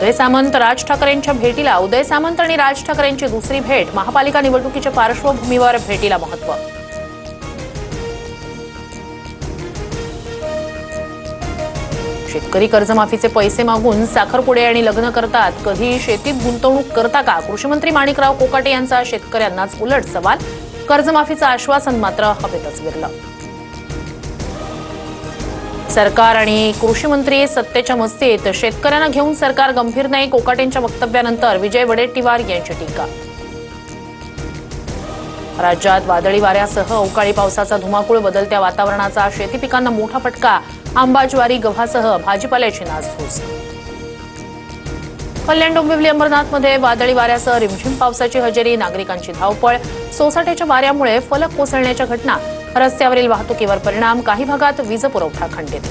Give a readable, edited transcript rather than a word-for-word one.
उदय सामंत राज ठाकरेंच्या भेटीला उदय सामंत आणि राज ठाकरेंची दुसरी भेट महापालिका निवडणुकीच्या पार्श्वभूमीवर भेटीला महत्त्व। शेतकरी कर्जमाफीचे पैसे मागून साखरपुडे आणि लग्न करतात, कधी शेतीत गुंतवणूक करता का? कृषीमंत्री माणिकराव कोकाटे यांचा शेतकऱ्यांनाच उलट सवाल। कर्जमाफीचं आश्वासन मात्र हवेतच विरलं। सरकार आणि कृषी मंत्री सत्तेच्या मस्तीत, शेतकऱ्यांना घेऊन सरकार गंभीर नाही, कोकाटेंच्या वक्तव्यानंतर विजय वडेट्टीवार यांची टीका। राज्यात वादळी वाऱ्यासह अवकाळी पावसाचा धुमाकूळ, बदलत्या वातावरणाचा शेती पिकांना मोठा फटका, आंबा, ज्वारी, गव्हासह भाजीपाल्याची नासधूस। कल्याण, डोंबिवली, अंबरनाथमध्ये वादळी वाऱ्यासह रिमझिम पावसाची हजेरी, नागरिकांची धावपळ, सोसाट्याच्या वाऱ्यामुळे फलक कोसळण्याच्या घटना, रस्त्यावरील वाहतुकीवर परिणाम, काही भागात वीज पुरवठा खंडित।